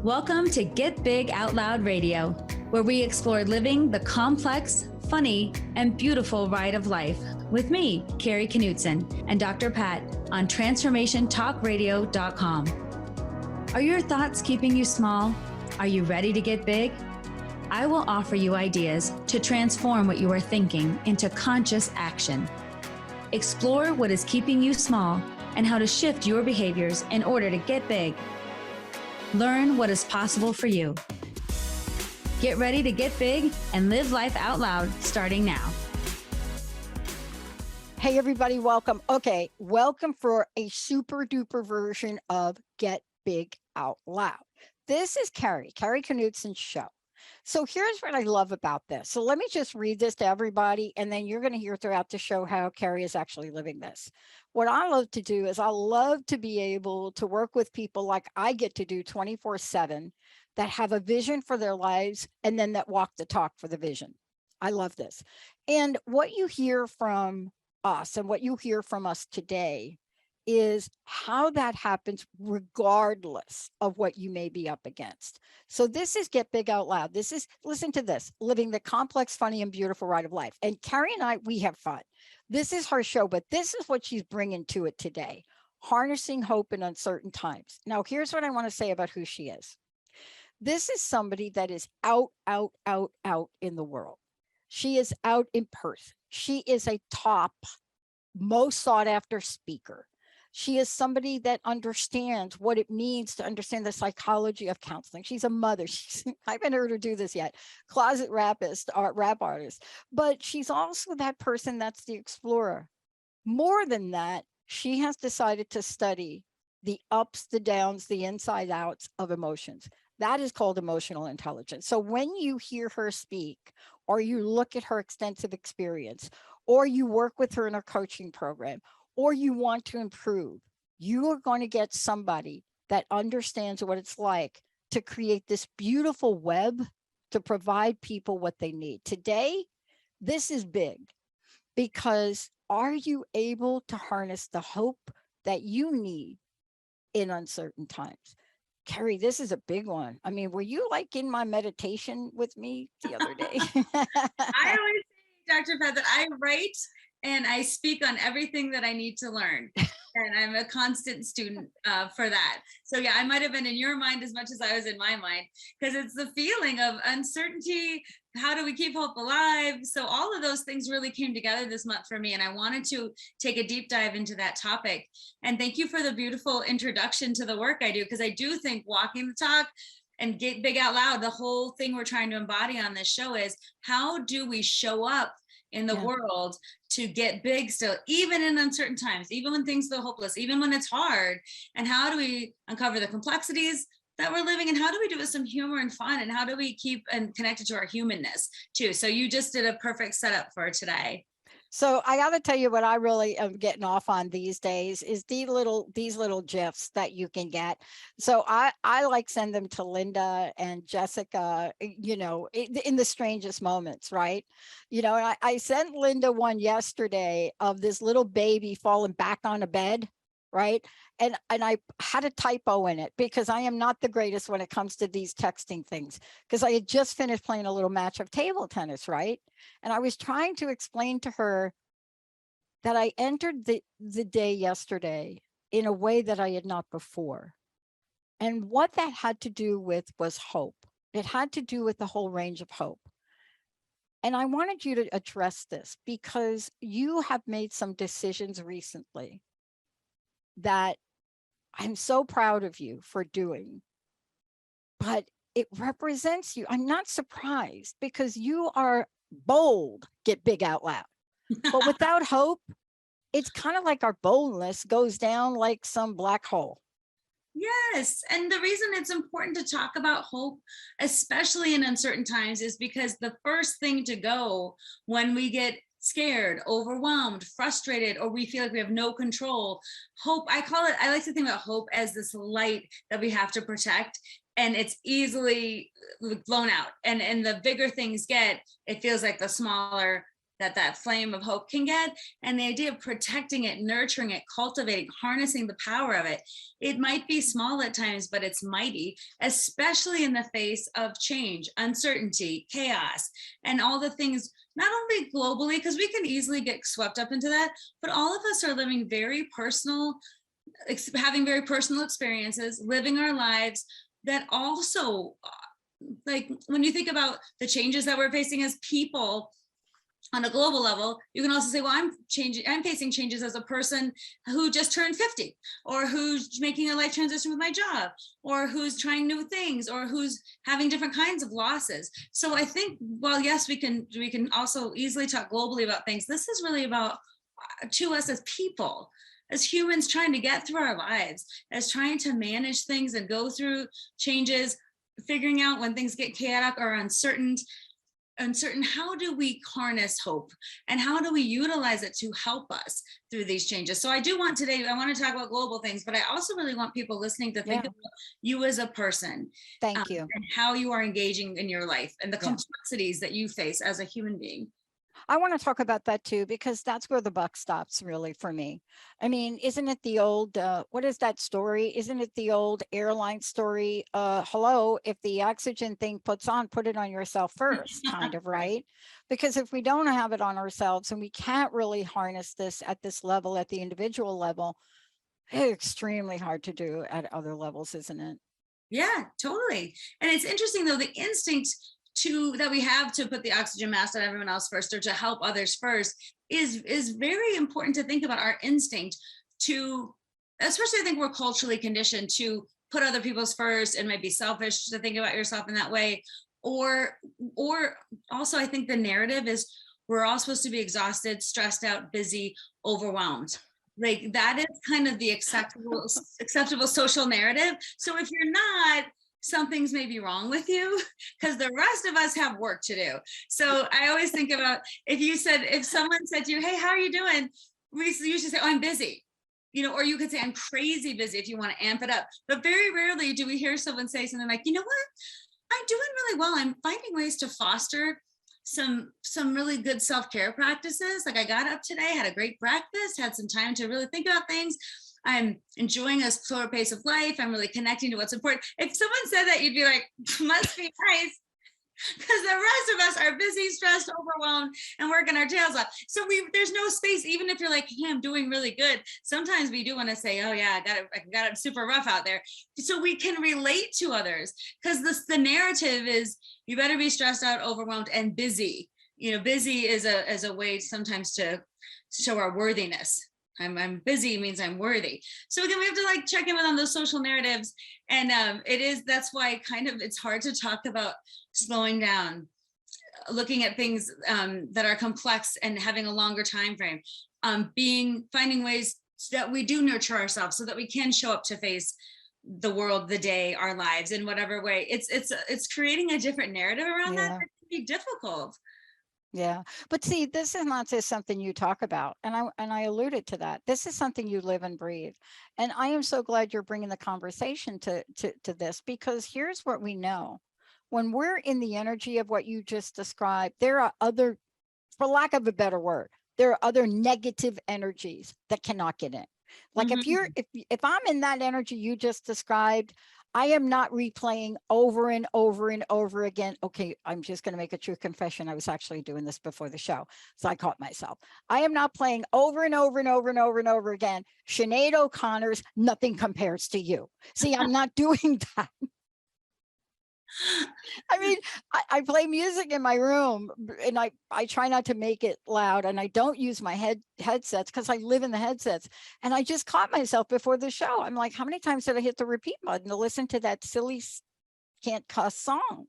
Welcome to Get Big Out Loud Radio, where we explore living the complex, funny, and beautiful ride of life with me, Kari Knutson, and Dr. Pat on transformationtalkradio.com. Are your thoughts keeping you small? Are you ready to get big? I will offer you ideas to transform what you are thinking into conscious action. Explore what is keeping you small and how to shift your behaviors in order to get big. Learn what is possible for you. Get ready to get big and live life out loud starting now. Hey, everybody, welcome. Okay, welcome for a super duper version of Get Big Out Loud. This is Kari Knutson's show. So here's what I love about this. So let me just read this to everybody, and then you're going to hear throughout the show how Kari is actually living this. What I love to do is I love to be able to work with people like I get to do 24/7 that have a vision for their lives and then that walk the talk for the vision. I love this. And what you hear from us and what you hear from us today is how that happens regardless of what you may be up against. So this is Get Big Out Loud. This is, listen to this, living the complex, funny, and beautiful ride of life. And Kari and I, we have fun. This is her show, but this is what she's bringing to it today, harnessing hope in uncertain times. Now, here's what I want to say about who she is. This is somebody that is out in the world. She is out in Perth. She is a top, most sought after speaker. She is somebody that understands what it means to understand the psychology of counseling. She's a mother. I haven't heard her do this yet. Closet rapist, rap artist. But she's also that person that's the explorer. More than that, she has decided to study the ups, the downs, the inside outs of emotions. That is called emotional intelligence. So when you hear her speak, or you look at her extensive experience, or you work with her in her coaching program, or you want to improve, you are going to get somebody that understands what it's like to create this beautiful web to provide people what they need. Today, this is big because are you able to harness the hope that you need in uncertain times? Kari, this is a big one. I mean, were you like in my meditation with me the other day? I always say, Dr. Pat, that I write and I speak on everything that I need to learn. And I'm a constant student for that. So yeah, I might've been in your mind as much as I was in my mind, because it's the feeling of uncertainty. How do we keep hope alive? So all of those things really came together this month for me. And I wanted to take a deep dive into that topic. And thank you for the beautiful introduction to the work I do, because I do think walking the talk and Get Big Out Loud, the whole thing we're trying to embody on this show is how do we show up in the world to get big still, even in uncertain times, even when things feel hopeless, even when it's hard, and how do we uncover the complexities that we're living, and how do we do it with some humor and fun, and how do we keep and connected to our humanness too? So you just did a perfect setup for today. So I got to tell you what I really am getting off on these days is these little GIFs that you can get. So I like send them to Linda and Jessica, you know, in the strangest moments, right? You know, I sent Linda one yesterday of this little baby falling back on a bed, right? And I had a typo in it because I am not the greatest when it comes to these texting things, because I had just finished playing a little match of table tennis, right? And I was trying to explain to her that I entered the day yesterday in a way that I had not before. And what that had to do with was hope. It had to do with the whole range of hope. And I wanted you to address this because you have made some decisions recently that I'm so proud of you for doing, but it represents you. I'm not surprised because you are bold, get big out loud, but without hope, it's kind of like our boldness goes down like some black hole. Yes. And the reason it's important to talk about hope, especially in uncertain times, is because the first thing to go when we get scared, overwhelmed, frustrated, or we feel like we have no control, hope, I like to think about hope as this light that we have to protect, and it's easily blown out. And the bigger things get, it feels like the smaller that flame of hope can get, and the idea of protecting it, nurturing it, cultivating, harnessing the power of it. It might be small at times, but it's mighty, especially in the face of change, uncertainty, chaos, and all the things, not only globally, because we can easily get swept up into that, but all of us are living very personal, having very personal experiences, living our lives that also, like when you think about the changes that we're facing as people on a global level, you can also say, well, I'm facing changes as a person who just turned 50, or who's making a life transition with my job, or who's trying new things, or who's having different kinds of losses. So I think, well, yes, we can also easily talk globally about things. This is really about to us as people, as humans, trying to get through our lives, as trying to manage things and go through changes, figuring out when things get chaotic or uncertain, how do we harness hope, and how do we utilize it to help us through these changes? So I want to talk about global things, but I also really want people listening to think about you as a person. Thank you. And how you are engaging in your life and the Yeah. complexities that you face as a human being. I want to talk about that too, because that's where the buck stops really for me. I mean, isn't it the old, what is that story? Isn't it the old airline story? Hello, if the oxygen thing puts on, put it on yourself first, kind of, right? Because if we don't have it on ourselves and we can't really harness this at this level, at the individual level, it's extremely hard to do at other levels, isn't it? Yeah, totally. And it's interesting though, the instinct that we have to put the oxygen mask on everyone else first, or to help others first, is very important to think about. Our instinct to, especially I think we're culturally conditioned to put other people's first, and might be selfish to think about yourself in that way. Or also I think the narrative is we're all supposed to be exhausted, stressed out, busy, overwhelmed. Like that is kind of the acceptable social narrative. So if you're not, something's maybe wrong with you, because the rest of us have work to do. So I always think about, if someone said to you, hey, how are you doing? We usually say, oh, I'm busy, or you could say, I'm crazy busy if you want to amp it up. But very rarely do we hear someone say something like, you know what, I'm doing really well. I'm finding ways to foster some really good self-care practices. Like I got up today, had a great breakfast, had some time to really think about things. I'm enjoying a slower pace of life. I'm really connecting to what's important. If someone said that, you'd be like, must be nice, because the rest of us are busy, stressed, overwhelmed, and working our tails off. So there's no space, even if you're like, yeah, I'm doing really good. Sometimes we do want to say, oh yeah, I got it super rough out there. So we can relate to others, because the narrative is you better be stressed out, overwhelmed, and busy. Busy is a way sometimes to show our worthiness. I'm busy means I'm worthy. So again, we have to check in on those social narratives. And that's why it's hard to talk about slowing down, looking at things that are complex and having a longer time frame, finding ways that we do nurture ourselves so that we can show up to face the world, the day, our lives in whatever way. It's creating a different narrative around that can be difficult. Yeah, but see, this is not just something you talk about, and I alluded to that. This is something you live and breathe, and I am so glad you're bringing the conversation to this, because here's what we know: when we're in the energy of what you just described, there are other, for lack of a better word, there are other negative energies that cannot get in. Like if I'm in that energy you just described, I am not replaying over and over and over again. Okay, I'm just going to make a true confession. I was actually doing this before the show, so I caught myself. I am not playing over and over and over and over and over again Sinead O'Connor's Nothing Compares to You. See, I'm not doing that. I mean, I play music in my room, and I try not to make it loud, and I don't use my headsets because I live in the headsets. And I just caught myself before the show. I'm like, how many times did I hit the repeat button to listen to that silly can't cuss song?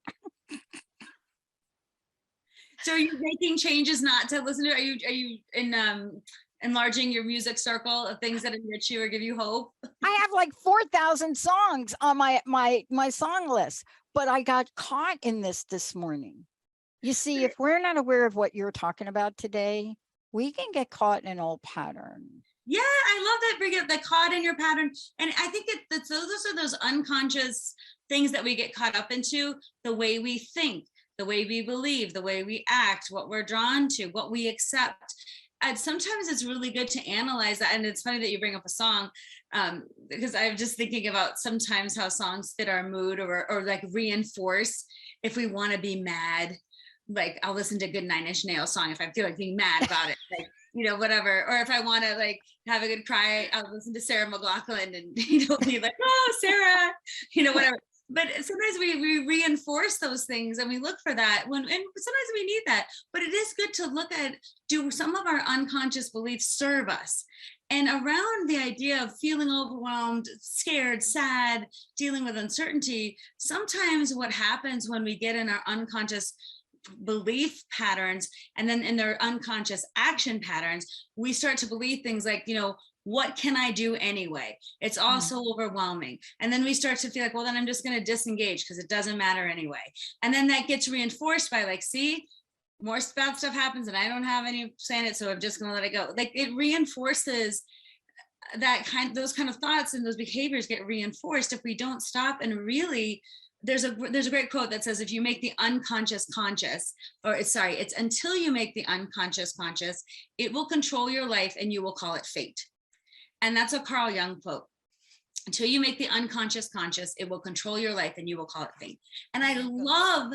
So are you making changes not to listen to it? Are you enlarging your music circle of things that enrich you or give you hope? I have like 4,000 songs on my song list, but I got caught in this morning. You see, if we're not aware of what you're talking about today, we can get caught in an old pattern. Yeah, I love that, Brigitte, the caught in your pattern. And I think those are those unconscious things that we get caught up into, the way we think, the way we believe, the way we act, what we're drawn to, what we accept. And sometimes it's really good to analyze that. And it's funny that you bring up a song, because I'm just thinking about sometimes how songs fit our mood, or like reinforce if we want to be mad. Like I'll listen to a good Nine Inch Nails song if I feel like being mad about it, like, whatever. Or if I want to like have a good cry, I'll listen to Sarah McLachlan and, be like, oh, Sarah, whatever. But sometimes we reinforce those things and we look for that and sometimes we need that. But it is good to look at, do some of our unconscious beliefs serve us? And around the idea of feeling overwhelmed, scared, sad, dealing with uncertainty, sometimes what happens when we get in our unconscious belief patterns and then in their unconscious action patterns, we start to believe things like, what can I do anyway? It's all so overwhelming. And then we start to feel like, well, then I'm just going to disengage because it doesn't matter anyway. And then that gets reinforced by like, see, more bad stuff happens and I don't have any say in it, so I'm just going to let it go. Like it reinforces those kind of thoughts, and those behaviors get reinforced if we don't stop and really. There's a great quote that says, if you make the unconscious conscious, it's until you make the unconscious conscious, it will control your life and you will call it fate. And that's a Carl Jung quote. Until you make the unconscious conscious, it will control your life and you will call it fate. And I love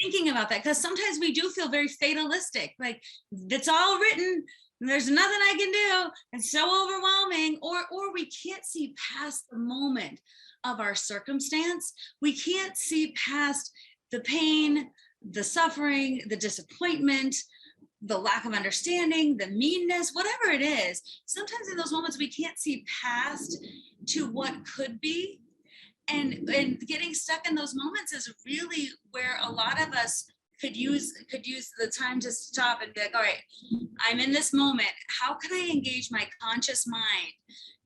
thinking about that, because sometimes we do feel very fatalistic, like it's all written, there's nothing I can do, it's so overwhelming, or we can't see past the moment of our circumstance. We can't see past the pain, the suffering, the disappointment, the lack of understanding, the meanness, whatever it is. Sometimes in those moments we can't see past to what could be. And getting stuck in those moments is really where a lot of us could use the time to stop and be like, all right, I'm in this moment. How can I engage my conscious mind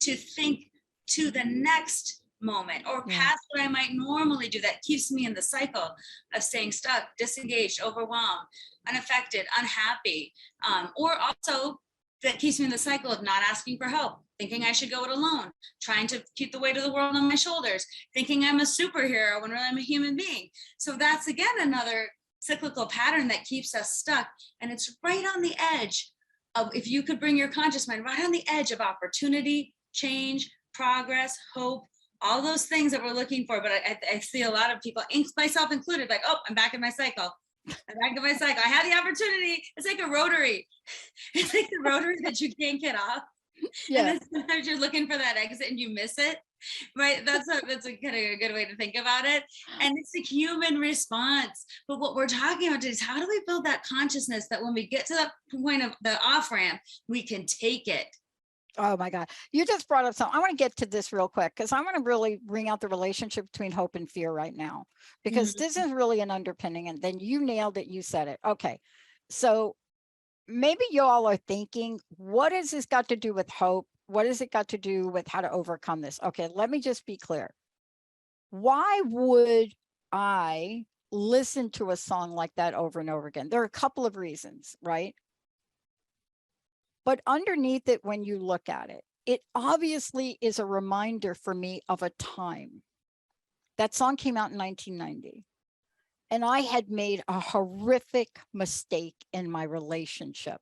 to think to the next moment or past what I might normally do that keeps me in the cycle of staying stuck, disengaged, overwhelmed, unaffected, unhappy, or also that keeps me in the cycle of not asking for help, thinking I should go it alone, trying to keep the weight of the world on my shoulders, thinking I'm a superhero when really I'm a human being. So that's again another cyclical pattern that keeps us stuck. And it's right on the edge of, if you could bring your conscious mind right on the edge of opportunity, change, progress, hope, all those things that we're looking for. But I see a lot of people, myself included, like, oh, I'm back in my cycle. I'm back in my cycle. I had the opportunity. It's like a rotary. It's like the rotary that you can't get off. Yeah. And then sometimes you're looking for that exit and you miss it. Right. That's a kind of a good way to think about it. And it's a human response. But what we're talking about is, how do we build that consciousness that when we get to that point of the off ramp, we can take it. Oh my God. You just brought up something. I want to get to this real quick, because I want to really bring out the relationship between hope and fear right now, because this is really an underpinning. And then you nailed it. You said it. Okay. So maybe you all are thinking, what has this got to do with hope? What has it got to do with how to overcome this? Okay, let me just be clear. Why would I listen to a song like that over and over again? There are a couple of reasons, right? But underneath it, when you look at it, it obviously is a reminder for me of a time. That song came out in 1990. And I had made a horrific mistake in my relationship,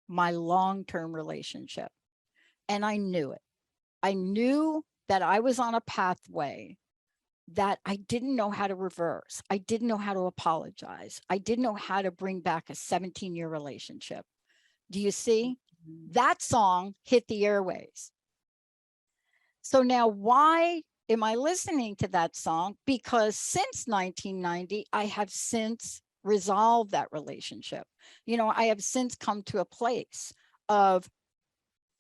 my long-term relationship. And I knew it. I knew that I was on a pathway that I didn't know how to reverse. I didn't know how to apologize. I didn't know how to bring back a 17-year relationship. Do you see? That song hit the airwaves. So now why am I listening to that song? Because since 1990, I have since resolved that relationship. I have since come to a place of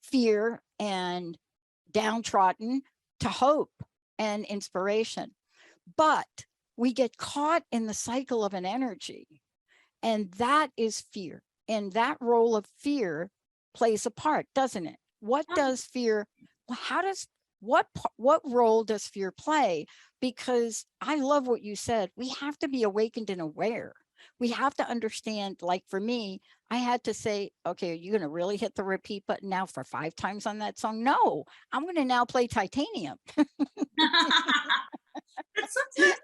fear and downtrodden to hope and inspiration. But we get caught in the cycle of an energy, and that is fear. And that role of fear plays a part, doesn't it? What does fear, what role does fear play? Because I love what you said. We have to be awakened and aware. We have to understand, like for me, I had to say, okay, are you going to really hit the repeat button now for 5 times on that song? No, I'm going to now play Titanium. But sometimes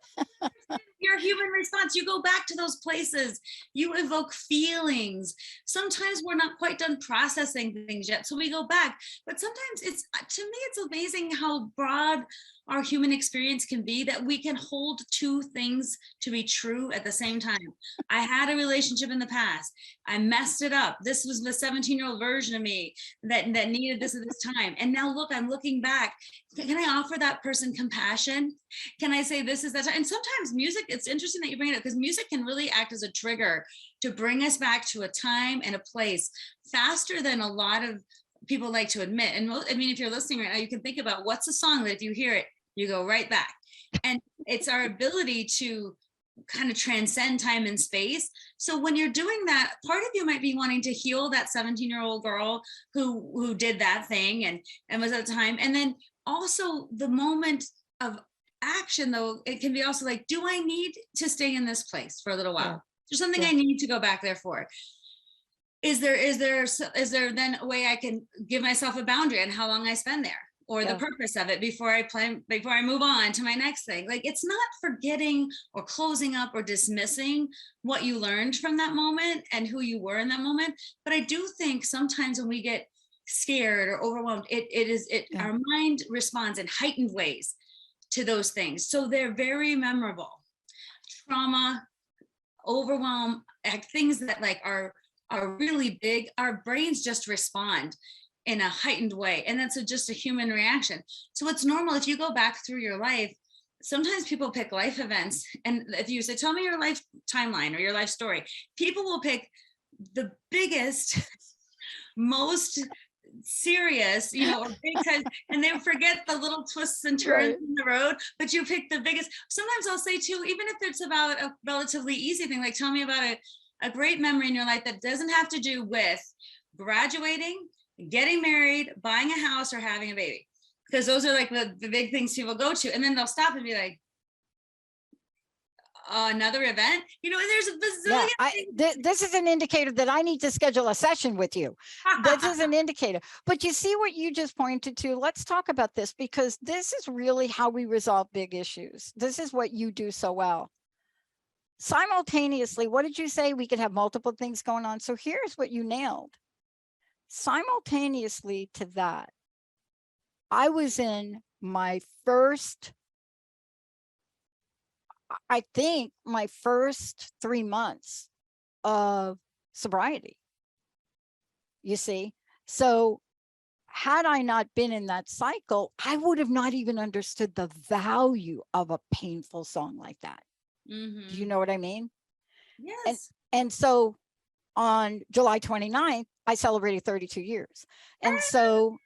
your human response. You go back to those places, you evoke feelings. Sometimes we're not quite done processing things yet, so we go back. But sometimes to me, it's amazing how broad our human experience can be, that we can hold two things to be true at the same time. I had a relationship in the past. I messed it up. This was the 17-year-old version of me that needed this at this time. And now look, I'm looking back. Can I offer that person compassion? Can I say this is that time? And sometimes music, it's interesting that you bring it up, because music can really act as a trigger to bring us back to a time and a place faster than a lot of people like to admit. And I mean, if you're listening right now, you can think about what's a song that if you hear it, you go right back. And it's our ability to kind of transcend time and space. So when you're doing that, part of you might be wanting to heal that 17-year-old girl who did that thing and was at the time. And then also the moment of action, though, it can be also like, do I need to stay in this place for a little while? There's something I need to go back there for. Is there then a way I can give myself a boundary on how long I spend there? Or the purpose of it before I move on to my next thing. Like, it's not forgetting or closing up or dismissing what you learned from that moment and who you were in that moment. But I do think sometimes when we get scared or overwhelmed, our mind responds in heightened ways to those things. So they're very memorable. Trauma, overwhelm, things that like are really big, our brains just respond in a heightened way. And that's just a human reaction. So it's normal if you go back through your life. Sometimes people pick life events. And if you say, tell me your life timeline or your life story, people will pick the biggest, most serious, or big time, and they forget the little twists and turns in the road, but you pick the biggest. Sometimes I'll say too, even if it's about a relatively easy thing, like tell me about a great memory in your life that doesn't have to do with graduating, getting married, buying a house, or having a baby, because those are like the big things people go to, and then they'll stop and be like, another event, there's a bazillion. This is an indicator that I need to schedule a session with you. This is an indicator. But you see what you just pointed to? Let's talk about this, because this is really how we resolve big issues. This is what you do so well. Simultaneously, what did you say? We could have multiple things going on. So here's what you nailed. Simultaneously to that, I was in my first 3 months of sobriety. You see, so had I not been in that cycle, I would have not even understood the value of a painful song like that. Mm-hmm. Do you know what I mean? Yes. And so on July 29th, I celebrated 32 years. And so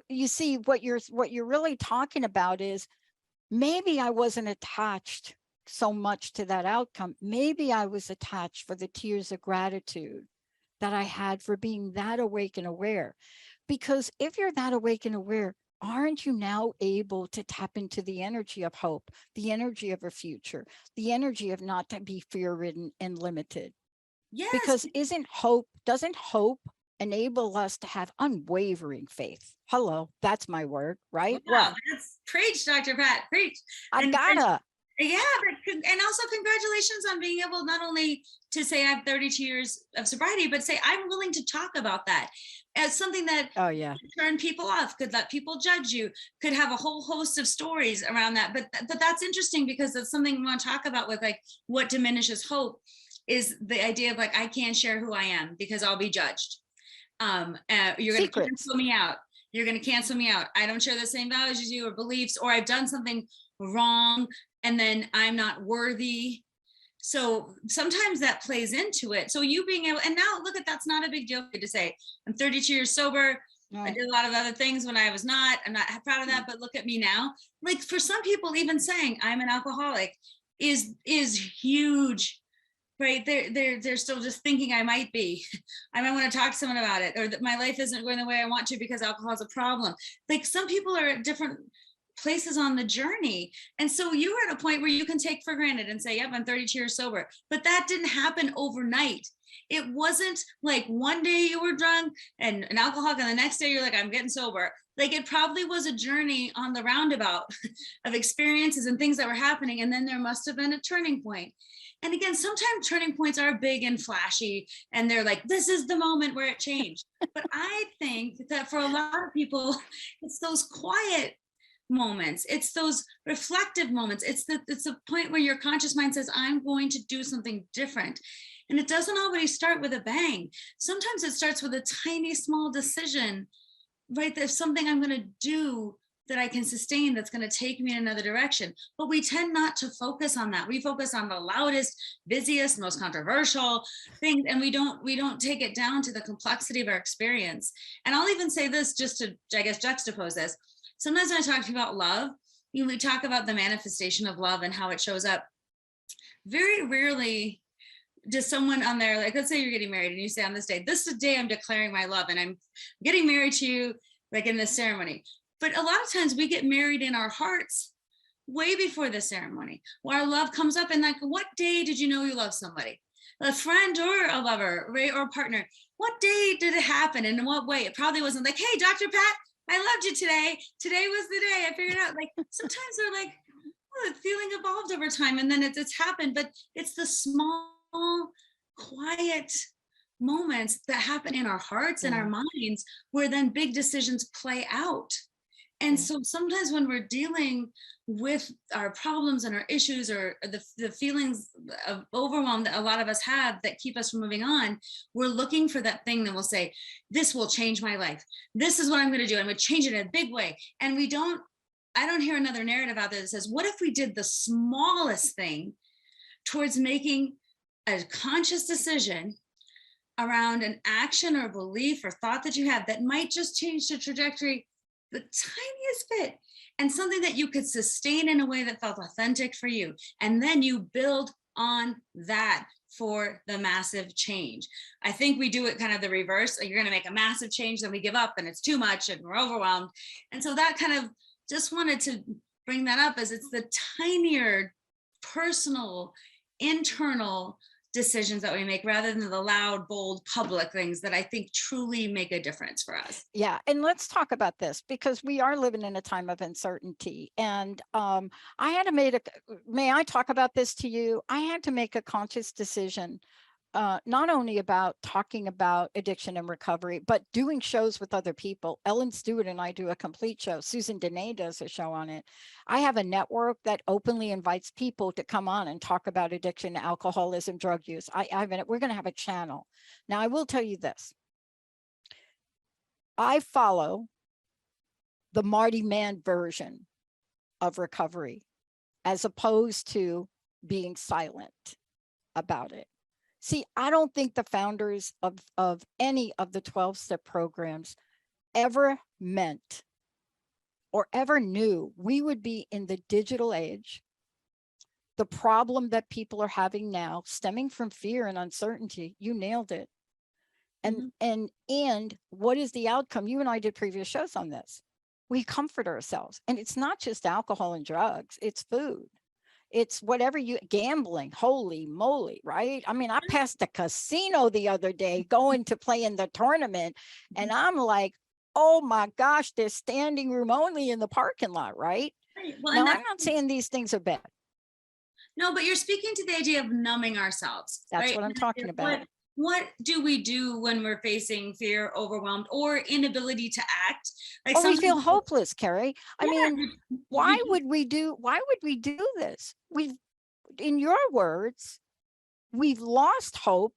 you see what you're really talking about is, maybe I wasn't attached so much to that outcome. Maybe I was attached for the tears of gratitude that I had for being that awake and aware. Because if you're that awake and aware, aren't you now able to tap into the energy of hope, the energy of a future, the energy of not to be fear-ridden and limited? Yes. Because doesn't hope enable us to have unwavering faith? Hello, that's my word, right? Wow, that's preach, Dr. Pat, preach. I gotta. And also congratulations on being able not only to say I have 32 years of sobriety, but say I'm willing to talk about that as something that could turn people off, could let people judge you, could have a whole host of stories around that. But that's interesting, because that's something we want to talk about with like what diminishes hope, is the idea of like, I can't share who I am because I'll be judged. You're going to cancel me out. You're going to cancel me out. I don't share the same values as you or beliefs, or I've done something wrong and then I'm not worthy. So sometimes that plays into it. So you being able, and now look at, that's not a big deal to say, I'm 32 years sober. I did a lot of other things when I was not. I'm not proud of that, but look at me now. Like for some people, even saying I'm an alcoholic is huge. Right, they're still just thinking I might be. I might want to talk to someone about it, or that my life isn't going the way I want to because alcohol is a problem. Like some people are at different places on the journey, and so you're at a point where you can take for granted and say, "Yep, I'm 32 years sober," but that didn't happen overnight. It wasn't like one day you were drunk and an alcoholic and the next day you're like, I'm getting sober. Like it probably was a journey on the roundabout of experiences and things that were happening. And then there must have been a turning point. And again, sometimes turning points are big and flashy and they're like, this is the moment where it changed. But I think that for a lot of people, it's those quiet moments, it's those reflective moments, it's the point where your conscious mind says, I'm going to do something different. And it doesn't always start with a bang. Sometimes it starts with a tiny small decision, right? There's something I'm going to do that I can sustain, that's going to take me in another direction. But we tend not to focus on that. We focus on the loudest, busiest, most controversial things, and we don't take it down to the complexity of our experience. And I'll even say this, just to, I guess, juxtapose this. Sometimes when I talk to you about love, we talk about the manifestation of love and how it shows up. Very rarely does someone on there, like, let's say you're getting married and you say on this day, this is the day I'm declaring my love and I'm getting married to you, like in this ceremony. But a lot of times we get married in our hearts way before the ceremony, where our love comes up. And like, what day did you know you love somebody? A friend or a lover, right? Or a partner. What day did it happen and in what way? It probably wasn't like, hey, Dr. Pat, I loved you today. Today was the day I figured out. Like sometimes they're like, oh, the feeling evolved over time and then it's happened. But it's the small, quiet moments that happen in our hearts and our minds where then big decisions play out. And so sometimes when we're dealing with our problems and our issues or the feelings of overwhelm that a lot of us have that keep us from moving on, we're looking for that thing that will say, this will change my life. This is what I'm going to do. I'm going to change it in a big way. And I don't hear another narrative out there that says, what if we did the smallest thing towards making a conscious decision around an action or belief or thought that you have that might just change the trajectory the tiniest bit, and something that you could sustain in a way that felt authentic for you. And then you build on that for the massive change. I think we do it kind of the reverse. You're going to make a massive change, then we give up and it's too much and we're overwhelmed. And so that kind of just wanted to bring that up as it's the tinier personal, internal decisions that we make rather than the loud, bold, public things that I think truly make a difference for us. Yeah. And let's talk about this because we are living in a time of uncertainty. And I had to may I talk about this to you? I had to make a conscious decision, not only about talking about addiction and recovery, but doing shows with other people. Ellen Stewart and I do a complete show. Susan Dene does a show on it. I have a network that openly invites people to come on and talk about addiction, alcoholism, drug use. We're going to have a channel. Now, I will tell you this. I follow the Marty Mann version of recovery as opposed to being silent about it. See, I don't think the founders of any of the 12-step programs ever meant or ever knew we would be in the digital age. The problem that people are having now stemming from fear and uncertainty, you nailed it. And what is the outcome? You and I did previous shows on this. We comfort ourselves. And it's not just alcohol and drugs, it's food. It's whatever gambling, holy moly, right? I mean, I passed the casino the other day going to play in the tournament and I'm like, oh my gosh, there's standing room only in the parking lot, right? Well, now, I'm not saying these things are bad. No, but you're speaking to the idea of numbing ourselves. That's right? what I'm talking about. What do we do when we're facing fear, overwhelmed, or inability to act? Like we feel hopeless, Kari. I mean, why would we do this? In your words, we've lost hope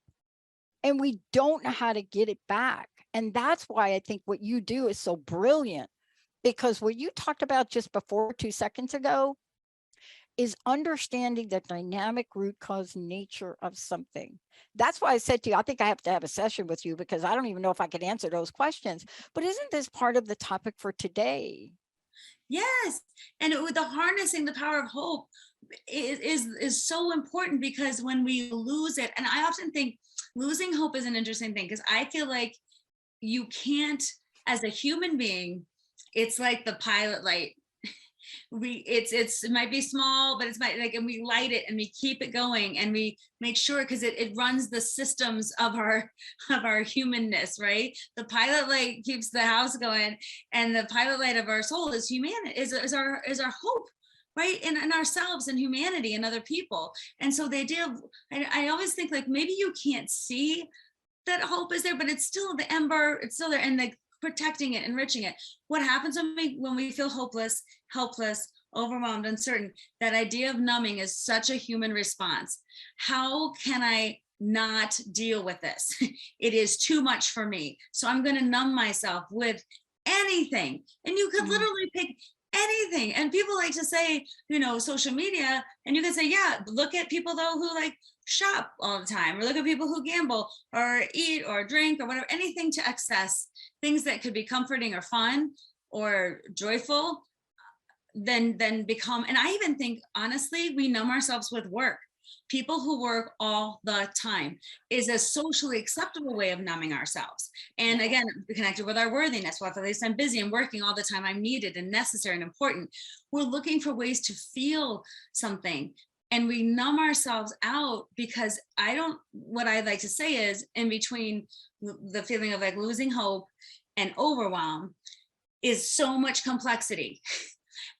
and we don't know how to get it back. And that's why I think what you do is so brilliant, because what you talked about just before 2 seconds ago is understanding the dynamic root cause nature of something. That's why I said to you, I think I have to have a session with you because I don't even know if I could answer those questions. But isn't this part of the topic for today? Yes. And with the harnessing the power of hope is so important, because when we lose it, and I often think losing hope is an interesting thing, because I feel like you can't, as a human being, it's like the pilot light. It might be small, but it's like, and we light it and we keep it going and we make sure, because it runs the systems of our humanness, right? The pilot light keeps the house going, and the pilot light of our soul is humanity, is our hope, right? In ourselves and humanity and other people. And so the idea of, I always think, like, maybe you can't see that hope is there, but it's still the ember, it's still there, and like protecting it, enriching it. What happens when we feel hopeless, helpless, overwhelmed, uncertain? That idea of numbing is such a human response. How can I not deal with this? It is too much for me. So I'm going to numb myself with anything. And you could literally pick anything. And people like to say, social media, and you can say, yeah, look at people though who like shop all the time, or look at people who gamble or eat or drink or whatever, anything to excess, things that could be comforting or fun or joyful, then become. And I even think, honestly, we numb ourselves with work. People who work all the time is a socially acceptable way of numbing ourselves. And again, connected with our worthiness. Well, at least I'm busy and working all the time, I'm needed and necessary and important. We're looking for ways to feel something. And we numb ourselves out because what I like to say is, in between the feeling of like losing hope and overwhelm is so much complexity.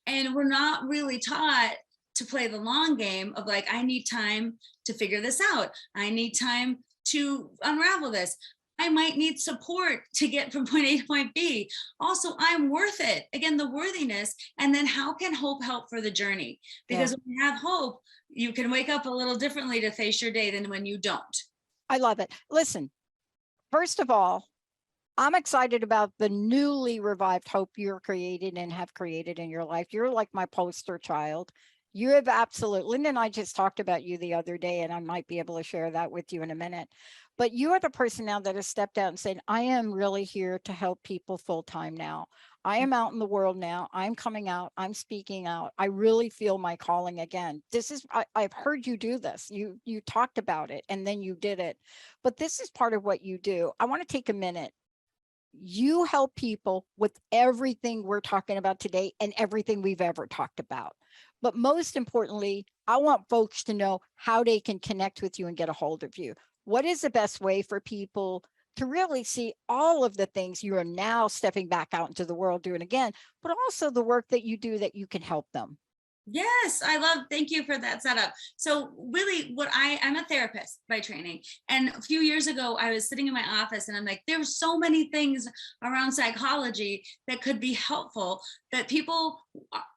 And we're not really taught to play the long game of like, I need time to figure this out. I need time to unravel this. I might need support to get from point A to point B. Also, I'm worth it. Again, the worthiness. And then how can hope help for the journey? Because when you have hope, you can wake up a little differently to face your day than when you don't. I love it. Listen, first of all, I'm excited about the newly revived hope you're creating and have created in your life. You're like my poster child. You have absolutely, Linda and I just talked about you the other day, and I might be able to share that with you in a minute. But you are the person now that has stepped out and said, I am really here to help people full time now. I am out in the world now. I'm coming out. I'm speaking out. I really feel my calling again. This is, I've heard you do this. You talked about it and then you did it. But this is part of what you do. I want to take a minute. You help people with everything we're talking about today and everything we've ever talked about. But most importantly, I want folks to know how they can connect with you and get a hold of you. What is the best way for people to really see all of the things you are now stepping back out into the world doing again, but also the work that you do that you can help them? Yes, thank you for that setup. So really I'm a therapist by training. And a few years ago, I was sitting in my office and I'm like, there's so many things around psychology that could be helpful, that people,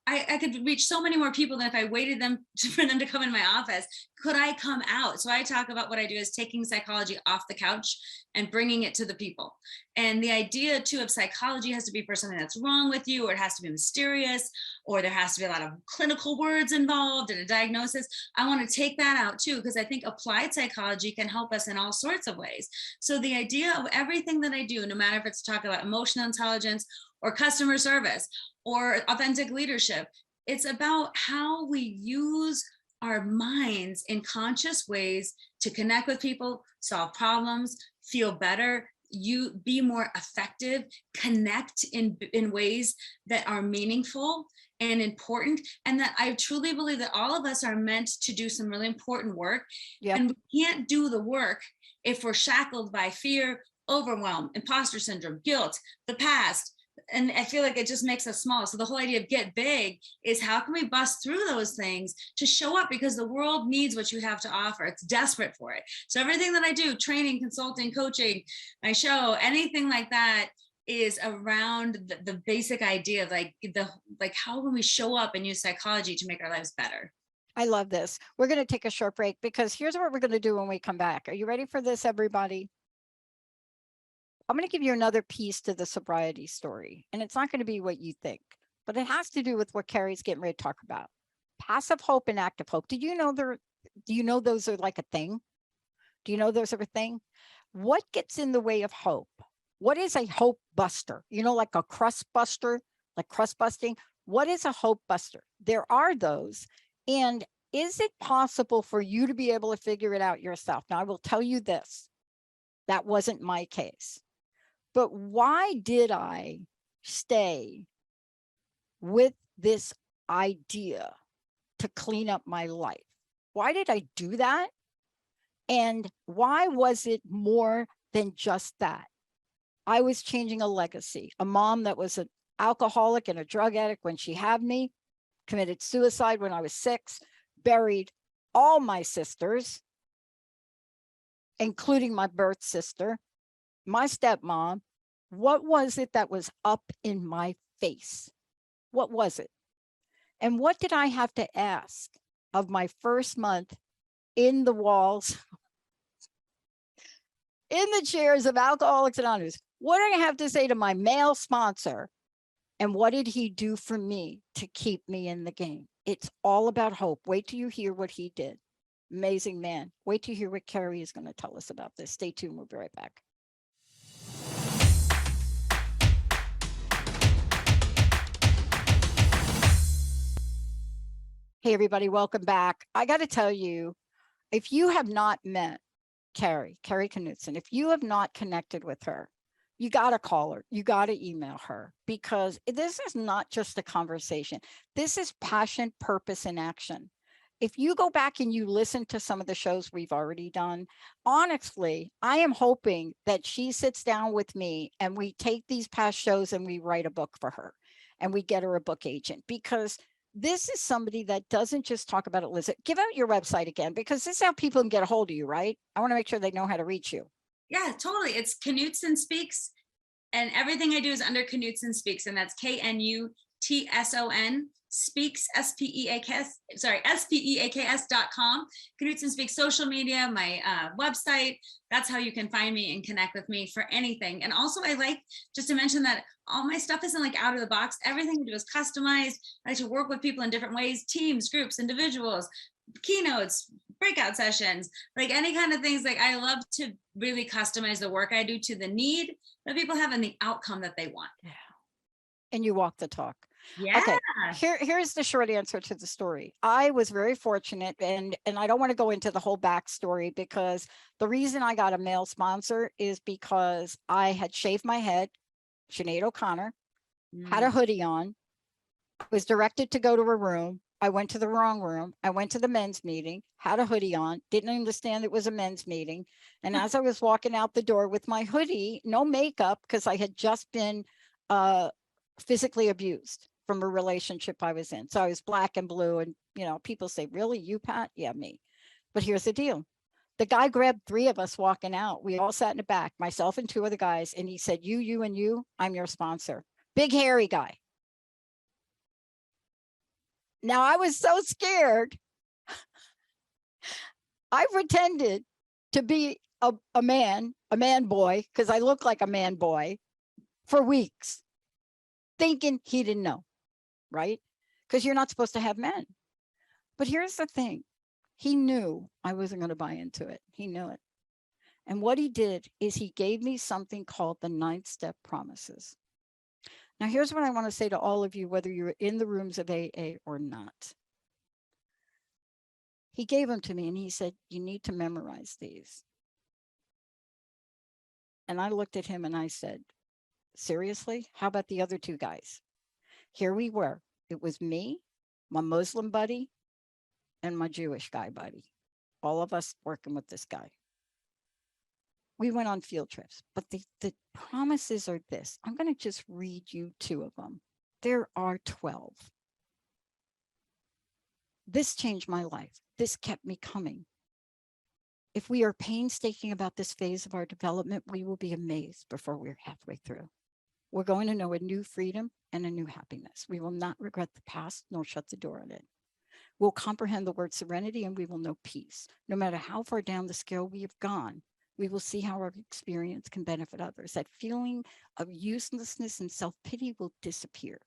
I could reach so many more people than if I waited for them to come in my office. Could I come out? So I talk about what I do is taking psychology off the couch and bringing it to the people. And the idea too of psychology has to be for something that's wrong with you, or it has to be mysterious, or there has to be a lot of clinical words involved in a diagnosis. I want to take that out too, because I think applied psychology can help us in all sorts of ways. So the idea of everything that I do, no matter if it's talk about emotional intelligence or customer service or authentic leadership, it's about how we use our minds in conscious ways to connect with people, solve problems, feel better, be more effective, connect in ways that are meaningful and important. And that I truly believe that all of us are meant to do some really important work. Yep. And we can't do the work if we're shackled by fear, overwhelm, imposter syndrome, guilt, the past. And I feel like it just makes us small. So the whole idea of get big is how can we bust through those things to show up, because the world needs what you have to offer. It's desperate for it. So everything that I do, training, consulting, coaching, my show, anything like that is around the basic idea of like how can we show up and use psychology to make our lives better. I love this. We're going to take a short break because here's what we're going to do when we come back. Are you ready for this, everybody? I'm going to give you another piece to the sobriety story, and it's not going to be what you think, but it has to do with what Kari's getting ready to talk about. Passive hope and active hope. Do you know those are like a thing? Do you know those are a thing? What gets in the way of hope? What is a hope buster? Like a crust buster, like crust busting. What is a hope buster? There are those. And is it possible for you to be able to figure it out yourself? Now, I will tell you this. That wasn't my case. But why did I stay with this idea to clean up my life? Why did I do that? And why was it more than just that? I was changing a legacy, a mom that was an alcoholic and a drug addict when she had me, committed suicide when I was 6, buried all my sisters, including my birth sister, my stepmom. What was it that was up in my face? What was it? And what did I have to ask of my first month in the walls, in the chairs of Alcoholics Anonymous? What did I have to say to my male sponsor? And what did he do for me to keep me in the game? It's all about hope. Wait till you hear what he did. Amazing man. Wait till you hear what Kari is going to tell us about this. Stay tuned. We'll be right back. Hey, everybody. Welcome back. I got to tell you, if you have not met Kari Knutson, if you have not connected with her, you got to call her. You got to email her, because this is not just a conversation. This is passion, purpose, and action. If you go back and you listen to some of the shows we've already done, honestly, I am hoping that she sits down with me and we take these past shows and we write a book for her and we get her a book agent, because this is somebody that doesn't just talk about it. Liz, give out your website again, because this is how people can get a hold of you, right? I want to make sure they know how to reach you. Yeah, totally. It's Knutson Speaks, and everything I do is under Knutson Speaks, and that's Knutson Speaks, SPEAKS.com. Knutson Speaks social media, my website. That's how you can find me and connect with me for anything. And also, I like just to mention that all my stuff isn't like out of the box. Everything I do is customized. I like to work with people in different ways, teams, groups, individuals, keynotes, breakout sessions, like any kind of things. Like, I love to really customize the work I do to the need that people have and the outcome that they want. Yeah. And you walk the talk. Yeah. Okay, here's the short answer to the story. I was very fortunate, and I don't want to go into the whole backstory, because the reason I got a male sponsor is because I had shaved my head, Sinead O'Connor, had a hoodie on, was directed to go to a room. I went to the wrong room. I went to the men's meeting, had a hoodie on, didn't understand it was a men's meeting. And as I was walking out the door with my hoodie, no makeup, because I had just been physically abused from a relationship I was in. So I was black and blue, and people say, really, you, Pat? Yeah, me. But here's the deal. The guy grabbed 3 of us walking out. We all sat in the back, myself and 2 other guys. And he said, you, and you, I'm your sponsor. Big, hairy guy. Now, I was so scared. I pretended to be a man boy, because I look like a man boy, for weeks, thinking he didn't know, right? Because you're not supposed to have men. But here's the thing. He knew I wasn't going to buy into it. He knew it. And what he did is he gave me something called the 9-step promises. Now, here's what I want to say to all of you, whether you're in the rooms of AA or not. He gave them to me and he said, you need to memorize these. And I looked at him and I said, seriously? How about the other 2 guys? Here we were. It was me, my Muslim buddy, and my Jewish guy buddy. All of us working with this guy. We went on field trips, but the promises are this. I'm going to just read you 2 of them. There are 12. This changed my life. This kept me coming. If we are painstaking about this phase of our development, we will be amazed before we're halfway through. We're going to know a new freedom and a new happiness. We will not regret the past nor shut the door on it. We'll comprehend the word serenity and we will know peace. No matter how far down the scale we have gone, we will see how our experience can benefit others. That feeling of uselessness and self-pity will disappear.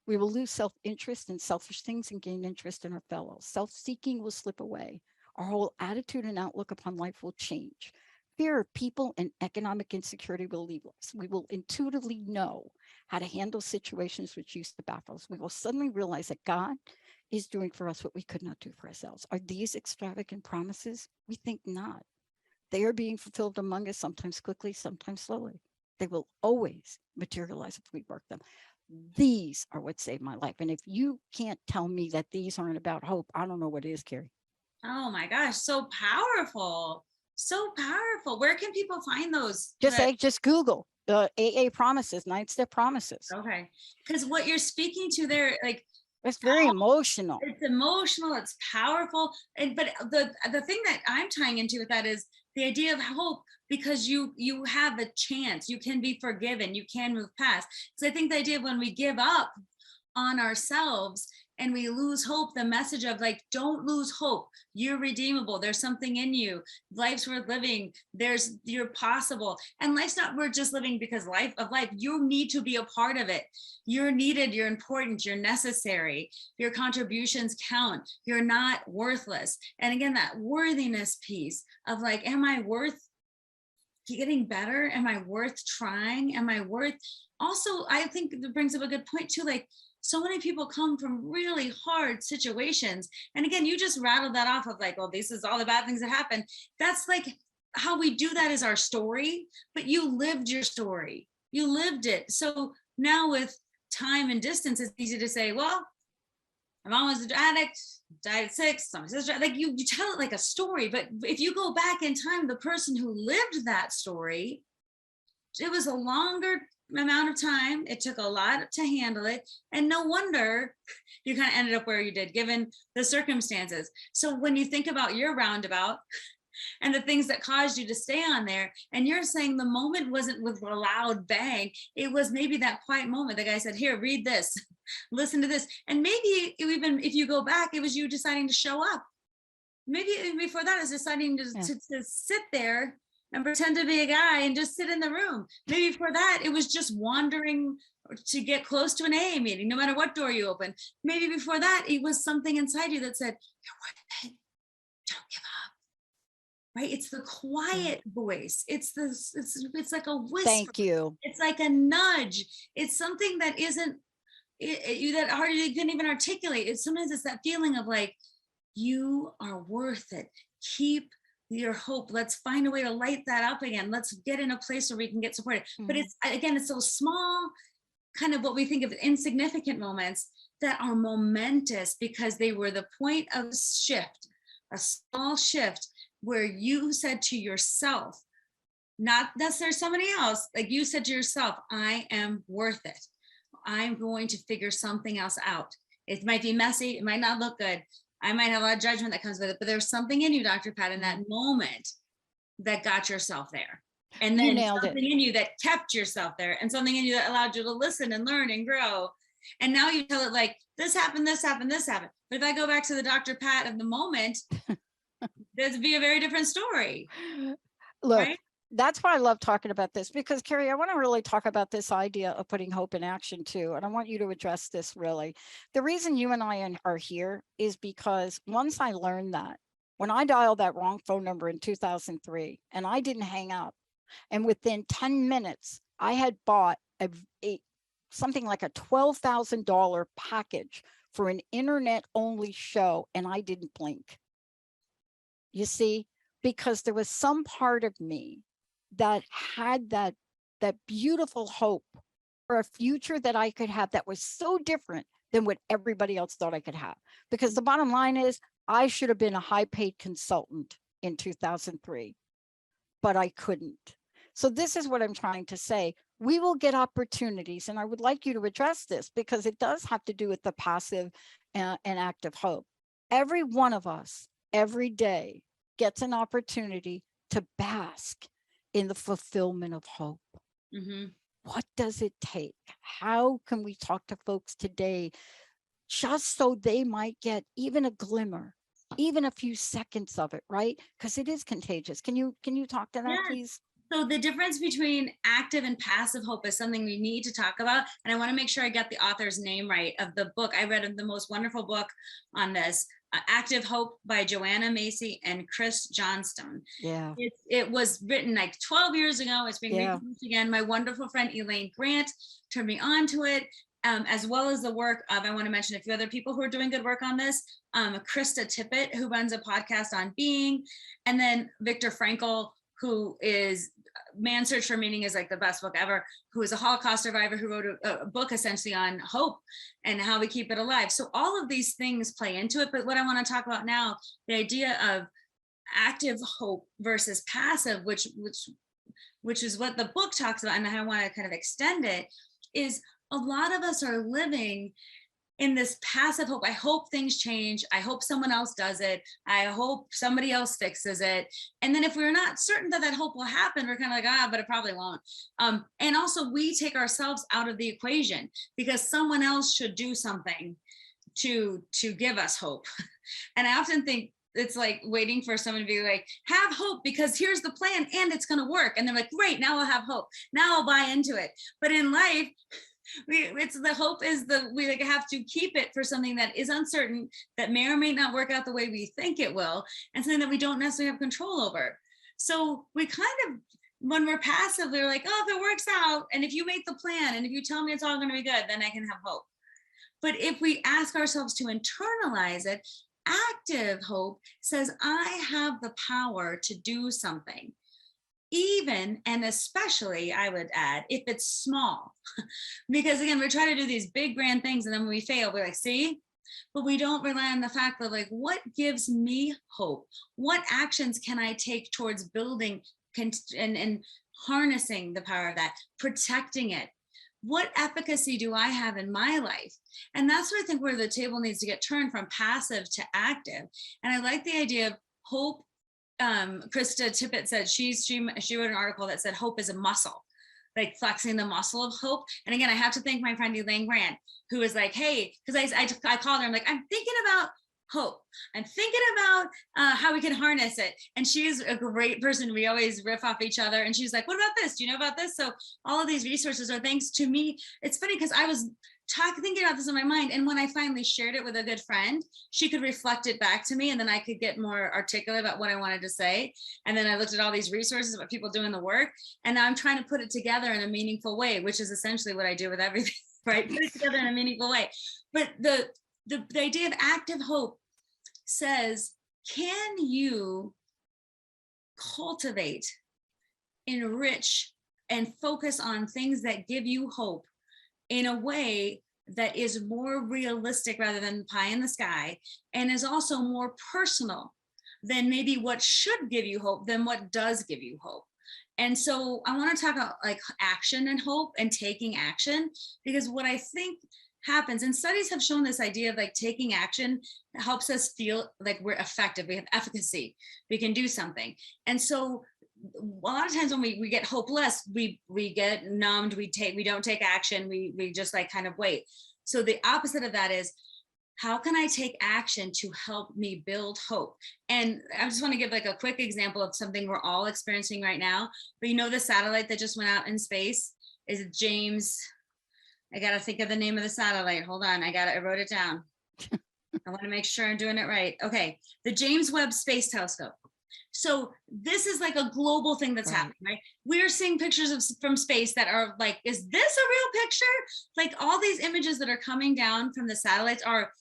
We will lose self-interest in selfish things and gain interest in our fellows. Self-seeking will slip away. Our whole attitude and outlook upon life will change. Fear of people and economic insecurity will leave us. We will intuitively know how to handle situations which used to baffle us. We will suddenly realize that God is doing for us what we could not do for ourselves. Are these extravagant promises? We think not. They are being fulfilled among us, sometimes quickly, sometimes slowly. They will always materialize if we work them. these are what saved my life. And if you can't tell me that these aren't about hope, I don't know what is, Kari. Oh my gosh, so powerful. So powerful. Where can people find those? Just Google AA promises, 9-step promises. Okay. Because what you're speaking to there, like, it's very emotional. It's emotional, it's powerful. But the thing that I'm tying into with that is the idea of hope, because you have a chance, you can be forgiven, you can move past. So I think the idea of when we give up on ourselves and we lose hope, the message of like, don't lose hope, you're redeemable, there's something in you, life's worth living, you're possible, and life's not worth just living because life, you need to be a part of it. You're needed, you're important, you're necessary, your contributions count, you're not worthless. And again, that worthiness piece of like, am I worth getting better? Am I worth trying? Am I worth, also, I think that brings up a good point too, like, so many people come from really hard situations. And again, you just rattled that off of like, well, this is all the bad things that happen. That's like how we do that is our story, but you lived your story. You lived it. So now with time and distance, it's easy to say, well, my mom was an addict, died at 6, my sister, like you tell it like a story. But if you go back in time, the person who lived that story, it was a longer amount of time. It took a lot to handle it. And no wonder you kind of ended up where you did, given the circumstances. So when you think about your roundabout and the things that caused you to stay on there, and you're saying the moment wasn't with a loud bang, it was maybe that quiet moment. The guy said, here, read this, listen to this. And maybe even if you go back, it was you deciding to show up. Maybe before that is deciding to sit there and pretend to be a guy and just sit in the room. Maybe for that, it was just wandering to get close to an AA meeting, no matter what door you open. Maybe before that, it was something inside you that said, you're worth it, don't give up, right? It's the quiet voice. It's like a whisper. Thank you. It's like a nudge. It's something that isn't, that hard, you couldn't even articulate. Sometimes it's that feeling of like, you are worth it. Keep your hope. Let's find a way to light that up again. Let's get in a place where we can get supported. But it's, again, it's those small, kind of what we think of insignificant moments that are momentous because they were the point of shift, a small shift where you said to yourself, not necessarily somebody else, like you said to yourself, I am worth it. I'm going to figure something else out. It might be messy. It might not look good. I might have a lot of judgment that comes with it, but there's something in you, Dr. Pat, in that moment that got yourself there. And then something in you that kept yourself there, and something in you that allowed you to listen and learn and grow. And now you tell it like, this happened, this happened, this happened. But if I go back to the Dr. Pat of the moment, that'd be a very different story. Look, right? That's why I love talking about this, because Kari, I want to really talk about this idea of putting hope in action too. And I want you to address this really. The reason you and I are here is because once I learned that, when I dialed that wrong phone number in 2003 and I didn't hang up, and within 10 minutes, I had bought something like a $12,000 package for an internet only show, and I didn't blink. You see, because there was some part of me that had that beautiful hope for a future that I could have that was so different than what everybody else thought I could have. Because the bottom line is, I should have been a high-paid consultant in 2003, but I couldn't. So this is what I'm trying to say. We will get opportunities, and I would like you to address this because it does have to do with the passive and active hope. Every one of us, every day, gets an opportunity to bask in the fulfillment of hope. What does it take? How can we talk to folks today just so they might get even a glimmer, even a few seconds of it, right? Because it is contagious. Can you talk to that, please? So the difference between active and passive hope is something we need to talk about. And I want to make sure I get the author's name right of the book. I read the most wonderful book on this, Active Hope by Joanna Macy and Chris Johnstone. Yeah. It was written like 12 years ago. It's being republished again. My wonderful friend Elaine Grant turned me on to it, as well as the work of, I want to mention a few other people who are doing good work on this. Krista Tippett, who runs a podcast on being, and then Viktor Frankl, who is Man's Search for Meaning is like the best book ever, who is a Holocaust survivor who wrote a book essentially on hope and how we keep it alive. So all of these things play into it. But what I want to talk about now, the idea of active hope versus passive, which is what the book talks about, and I want to kind of extend it, is a lot of us are living in this passive hope. I hope things change. I hope someone else does it. I hope somebody else fixes it. And then if we're not certain that that hope will happen, we're kind of like, but it probably won't. And also we take ourselves out of the equation because someone else should do something to give us hope. And I often think it's like waiting for someone to be like, have hope because here's the plan and it's going to work. And they're like, great, now I'll have hope. Now I'll buy into it. But in life, we like have to keep it for something that is uncertain, that may or may not work out the way we think it will, and something that we don't necessarily have control over. So we kind of, when we're passive, we're like, oh, if it works out, and if you make the plan, and if you tell me it's all going to be good, then I can have hope. But if we ask ourselves to internalize it, active hope says, I have the power to do something. Even and especially, I would add, if it's small, because again, we're trying to do these big grand things, and then when we fail, we're like, see, but we don't rely on the fact of like, what gives me hope? What actions can I take towards building and harnessing the power of that, protecting it? What efficacy do I have in my life? And that's where I think where the table needs to get turned from passive to active. And I like the idea of hope. Krista Tippett said she wrote an article that said hope is a muscle, like flexing the muscle of hope. And again, I have to thank my friend Elaine Grant, who was like, hey, because I called her, I'm like, I'm thinking about hope. I'm thinking about how we can harness it. And she's a great person. We always riff off each other. And she's like, what about this? Do you know about this? So all of these resources are thanks to me. It's funny because I was thinking about this in my mind. And when I finally shared it with a good friend, she could reflect it back to me. And then I could get more articulate about what I wanted to say. And then I looked at all these resources about people doing the work. And now I'm trying to put it together in a meaningful way, which is essentially what I do with everything, right? Put it together in a meaningful way. But the idea of active hope says, can you cultivate, enrich, and focus on things that give you hope in a way that is more realistic rather than pie in the sky, and is also more personal than maybe what should give you hope than what does give you hope. And so I want to talk about like action and hope and taking action, because what I think happens, and studies have shown this idea of like taking action helps us feel like we're effective, we have efficacy, we can do something. And so a lot of times when we get hopeless, we get numbed, we don't take action, we just like kind of wait. So the opposite of that is, how can I take action to help me build hope? And I just want to give like a quick example of something we're all experiencing right now. But you know, the satellite that just went out in space is James. I got to think of the name of the satellite. Hold on. I wrote it down. I want to make sure I'm doing it right. Okay. The James Webb Space Telescope. So this is like a global thing that's happening, right? We're seeing pictures from space that are like, is this a real picture? Like all these images that are coming down from the satellites are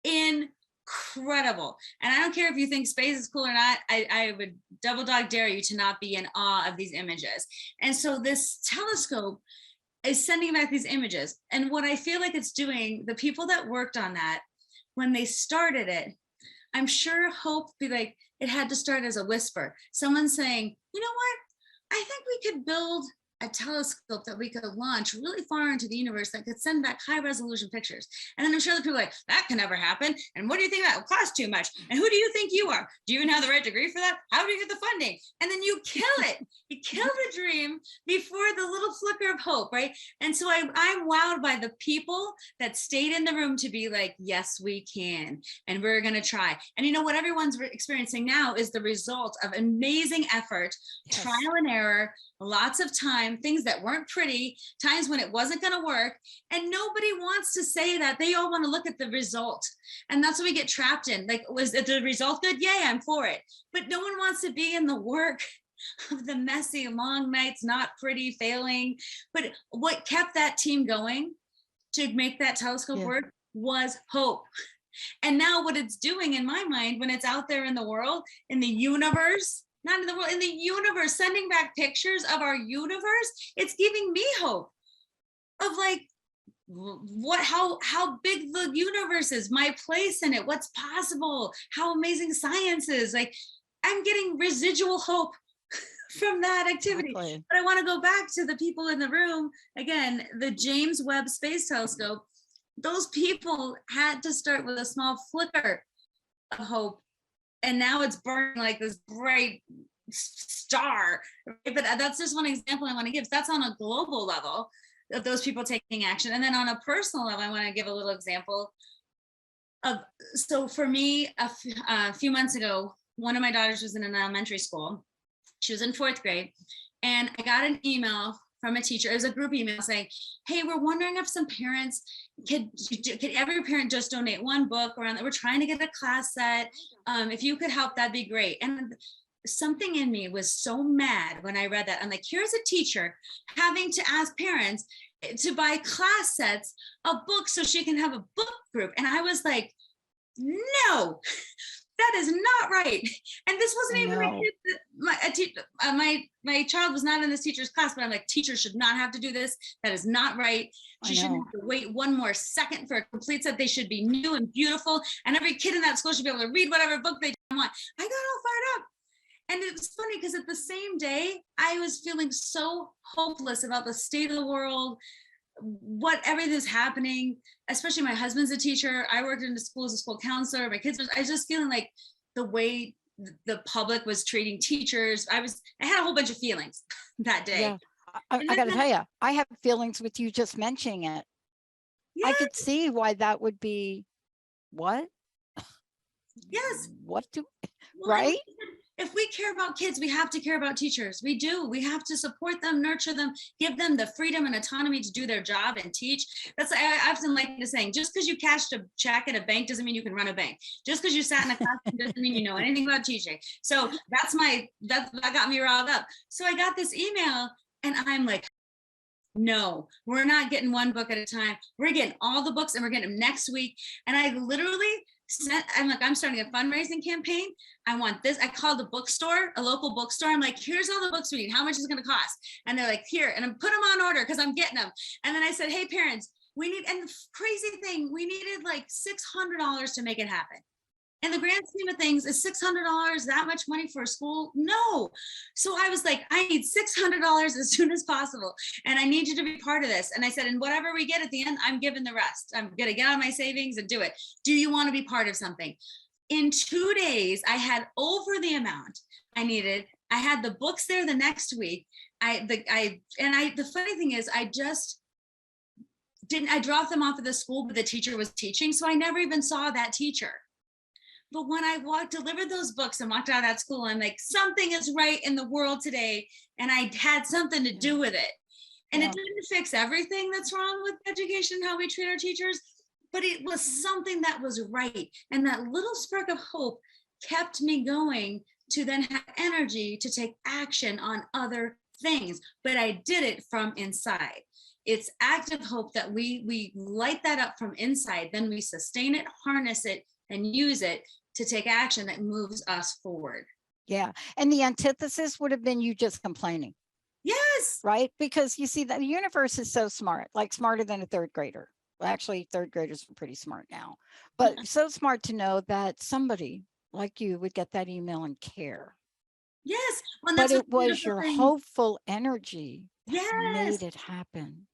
incredible. And I don't care if you think space is cool or not, I would double dog dare you to not be in awe of these images. And so this telescope is sending back these images. And what I feel like it's doing, the people that worked on that, when they started it, I'm sure hope be like, it had to start as a whisper. Someone saying, you know what? I think we could build a telescope that we could launch really far into the universe that could send back high resolution pictures. And then I'm sure the people are like, that can never happen. And what do you think that will cost too much? And who do you think you are? Do you even have the right degree for that? How do you get the funding? And then you kill it. You kill the dream before the little flicker of hope, right? And so I'm wowed by the people that stayed in the room to be like, yes, we can. And we're going to try. And you know what everyone's experiencing now is the result of amazing effort, yes, trial and error, lots of time, things that weren't pretty, times when it wasn't going to work. And nobody wants to say that. They all want to look at the result. And that's what we get trapped in. Like, was the result good? Yay, I'm for it. But no one wants to be in the work of the messy, long nights, not pretty, failing. But what kept that team going to make that telescope work was hope. And now what it's doing in my mind, when it's out there in the world, in the universe, not in the world, in the universe, sending back pictures of our universe. It's giving me hope of like, how big the universe is, my place in it, what's possible, how amazing science is. Like, I'm getting residual hope from that activity. Exactly. But I want to go back to the people in the room again. The James Webb Space Telescope, those people had to start with a small flicker of hope, and now it's burning like this bright star. But that's just one example I want to give. So that's on a global level of those people taking action. And then on a personal level, I want to give a little example of, so for me, a few months ago, one of my daughters was in an elementary school. She was in 4th grade, and I got an email from a teacher. It was a group email saying, hey, we're wondering if some parents could every parent just donate one book around that. We're trying to get a class set. If you could help, that'd be great. And something in me was so mad when I read that. I'm like, here's a teacher having to ask parents to buy class sets of books so she can have a book group. And I was like, no, that is not right. And this wasn't even a kid that my child was not in this teacher's class, but I'm like, teachers should not have to do this. That is not right. She shouldn't have to wait one more second for a complete set. They should be new and beautiful. And every kid in that school should be able to read whatever book they want. I got all fired up. And it was funny because at the same day, I was feeling so hopeless about the state of the world, what everything is happening, especially my husband's a teacher. I worked in the school as a school counselor. My kids, I was just feeling like the way the public was treating teachers. I had a whole bunch of feelings that day. Yeah. I got to tell you, I have feelings with you just mentioning it. Yeah. I could see why that would be what? Yes. What do, Well, right? If we care about kids, we have to care about teachers. We do. We have to support them, nurture them, give them the freedom and autonomy to do their job and teach. That's, I often like the saying, just because you cashed a check at a bank doesn't mean you can run a bank. Just because you sat in a classroom doesn't mean you know anything about teaching. So that got me riled up. So I got this email and I'm like, no, we're not getting one book at a time. We're getting all the books and we're getting them next week. And I literally I'm starting a fundraising campaign. I want this. I called a bookstore, a local bookstore. I'm like, here's all the books we need. How much is it going to cost? And they're like, here. And I put them on order because I'm getting them. And then I said, hey, parents, we need, and the crazy thing, we needed like $600 to make it happen. In the grand scheme of things, is $600 that much money for a school? No. So I was like, I need $600 as soon as possible. And I need you to be part of this. And I said, and whatever we get at the end, I'm giving the rest. I'm going to get on my savings and do it. Do you want to be part of something? In 2 days, I had over the amount I needed. I had the books there the next week. The funny thing is, I dropped them off at the school, but the teacher was teaching. So I never even saw that teacher. But when I delivered those books and walked out of that school, I'm like, something is right in the world today. And I had something to do with it. And it didn't fix everything that's wrong with education, how we treat our teachers, but it was something that was right. And that little spark of hope kept me going to then have energy to take action on other things. But I did it from inside. It's active hope that we light that up from inside, then we sustain it, harness it, and use it to take action that moves us forward. Yeah. And the antithesis would have been you just complaining. Yes. Right. Because you see that the universe is so smart, like smarter than a 3rd grader. Well, actually, 3rd graders are pretty smart now, but so smart to know that somebody like you would get that email and care. Yes. Well, but it was your hopeful energy that made it happen.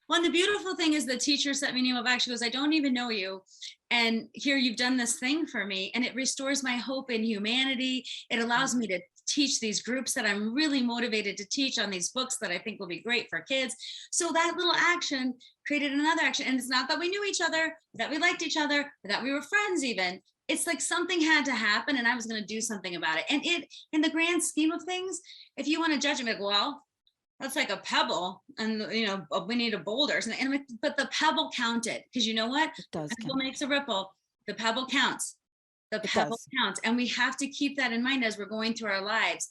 Well, and the beautiful thing is the teacher sent me an email back. She goes, I don't even know you. And here you've done this thing for me. And it restores my hope in humanity. It allows me to teach these groups that I'm really motivated to teach on these books that I think will be great for kids. So that little action created another action. And it's not that we knew each other, that we liked each other, that we were friends even. It's like something had to happen and I was going to do something about it. And it, in the grand scheme of things, if you want to judge it, like, well, that's like a pebble and, you know, we need a boulder. But the pebble counted because you know what? The pebble makes a ripple. The pebble counts. The pebble counts. And we have to keep that in mind as we're going through our lives.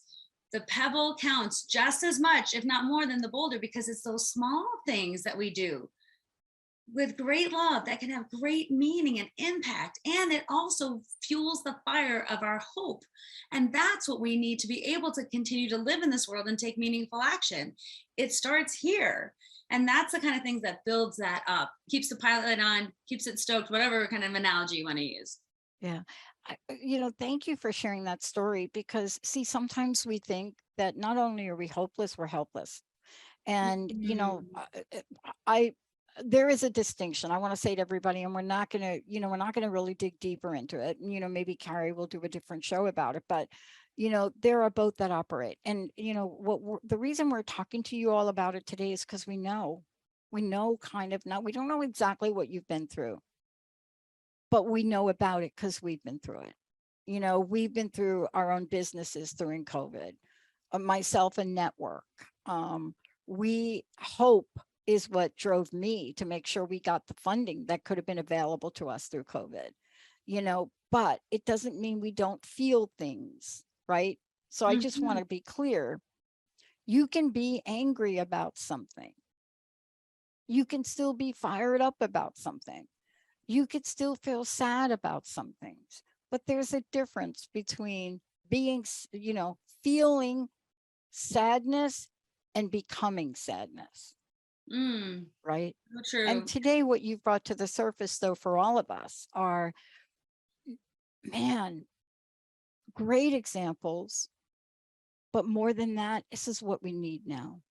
The pebble counts just as much, if not more than the boulder, because it's those small things that we do with great love that can have great meaning and impact. And it also fuels the fire of our hope. And that's what we need to be able to continue to live in this world and take meaningful action. It starts here. And that's the kind of things that builds that up, keeps the pilot on, keeps it stoked, whatever kind of analogy you want to use. Yeah. Thank you for sharing that story, because see, sometimes we think that not only are we hopeless, we're helpless. And, Mm. I, there is a distinction I want to say to everybody, and we're not going to, we're not going to really dig deeper into it. Maybe Kari will do a different show about it, but, there are both that operate. And, the reason we're talking to you all about it today is because we know kind of now, we don't know exactly what you've been through, but we know about it because we've been through it. We've been through our own businesses during COVID, myself and network. We hope is what drove me to make sure we got the funding that could have been available to us through COVID, but it doesn't mean we don't feel things, right? So I just want to be clear. You can be angry about something. You can still be fired up about something. You could still feel sad about some things, but there's a difference between being, feeling sadness and becoming sadness. Right. So true. And today, what you've brought to the surface, though, for all of us are, man, great examples. But more than that, this is what we need now.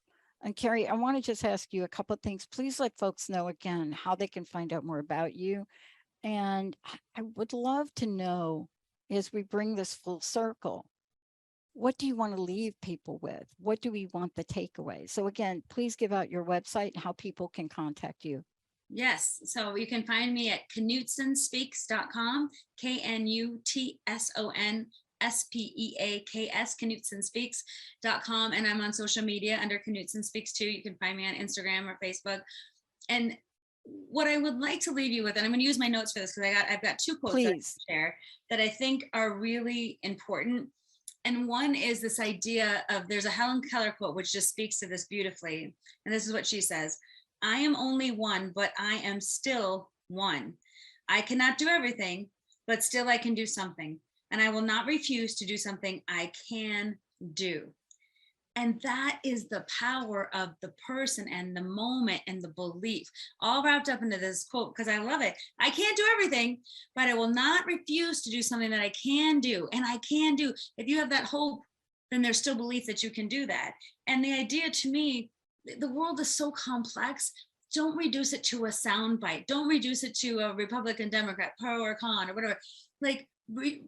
And Kari, I want to just ask you a couple of things. Please let folks know again how they can find out more about you. And I would love to know, as we bring this full circle, what do you want to leave people with? What do we want the takeaway? So again, please give out your website and how people can contact you. Yes. So you can find me at knutsonspeaks.com, KNUTSONSPEAKS, knutsonspeaks.com. And I'm on social media under Knutson Speaks too. You can find me on Instagram or Facebook. And what I would like to leave you with, and I'm going to use my notes for this because I've got two quotes that I can share that I think are really important. And one is this idea of, there's a Helen Keller quote which just speaks to this beautifully. And this is what she says: I am only one, but I am still one. I cannot do everything, but still I can do something. And I will not refuse to do something I can do. And that is the power of the person and the moment and the belief, all wrapped up into this quote, because I love it. I can't do everything, but I will not refuse to do something that I can do. And I can do. If you have that hope, then there's still belief that you can do that. And the idea, to me, the world is so complex. Don't reduce it to a soundbite. Don't reduce it to a Republican, Democrat, pro or con or whatever. Like we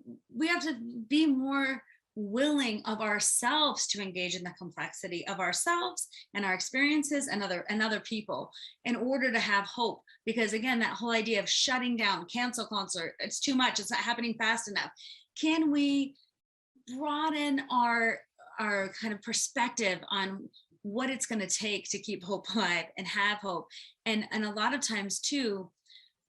have to be more willing of ourselves to engage in the complexity of ourselves and our experiences and other people in order to have hope. Because again, that whole idea of shutting down, cancel culture, it's too much, it's not happening fast enough. Can we broaden our kind of perspective on what it's going to take to keep hope alive and have hope? And a lot of times too,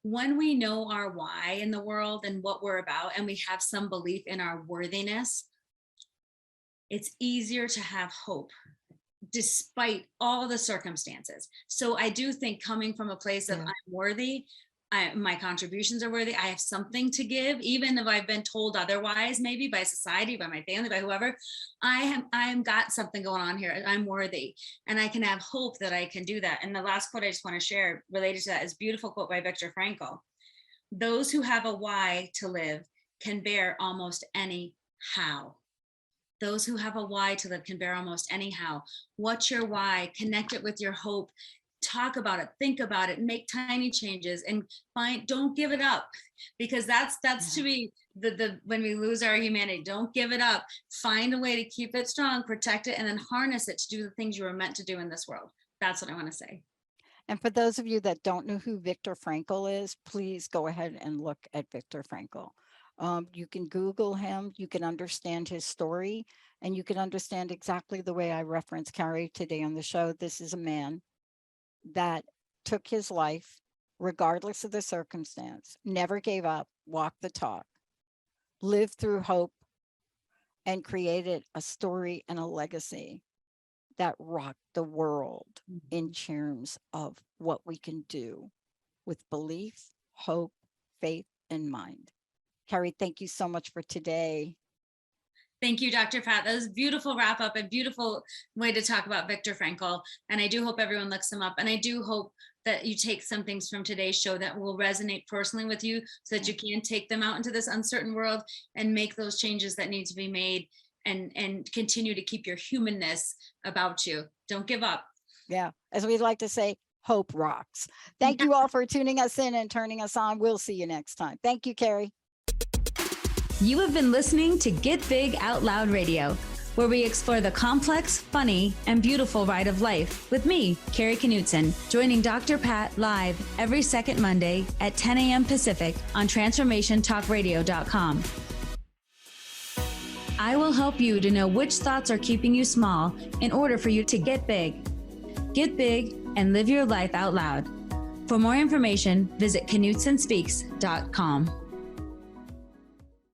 when we know our why in the world and what we're about, and we have some belief in our worthiness, it's easier to have hope despite all the circumstances. So I do think, coming from a place of I'm worthy, my contributions are worthy, I have something to give, even if I've been told otherwise, maybe by society, by my family, by whoever, I am got something going on here. I'm worthy, and I can have hope that I can do that. And the last quote I just want to share related to that is a beautiful quote by Viktor Frankl. Those who have a why to live can bear almost any how. Those who have a why to live can bear almost anyhow. What's your why? Connect it with your hope. Talk about it, think about it, make tiny changes, and don't give it up, because that's to me the when we lose our humanity. Don't give it up. Find a way to keep it strong, protect it, and then harness it to do the things you were meant to do in this world. That's what I want to say. And for those of you that don't know who Viktor Frankl is, please go ahead and look at Viktor Frankl. You can Google him, you can understand his story, and you can understand exactly the way I referenced Kari today on the show. This is a man that took his life, regardless of the circumstance, never gave up, walked the talk, lived through hope, and created a story and a legacy that rocked the world in terms of what we can do with belief, hope, faith in mind. Kari, thank you so much for today. Thank you, Dr. Pat. That was a beautiful wrap up, a beautiful way to talk about Viktor Frankl. And I do hope everyone looks him up. And I do hope that you take some things from today's show that will resonate personally with you so that you can take them out into this uncertain world and make those changes that need to be made and continue to keep your humanness about you. Don't give up. Yeah. As we'd like to say, hope rocks. Thank you all for tuning us in and turning us on. We'll see you next time. Thank you, Kari. You have been listening to Get Big Out Loud Radio, where we explore the complex, funny, and beautiful ride of life with me, Kari Knutson, joining Dr. Pat live every second Monday at 10 a.m. Pacific on TransformationTalkRadio.com. I will help you to know which thoughts are keeping you small in order for you to get big. Get big and live your life out loud. For more information, visit KnutsonSpeaks.com.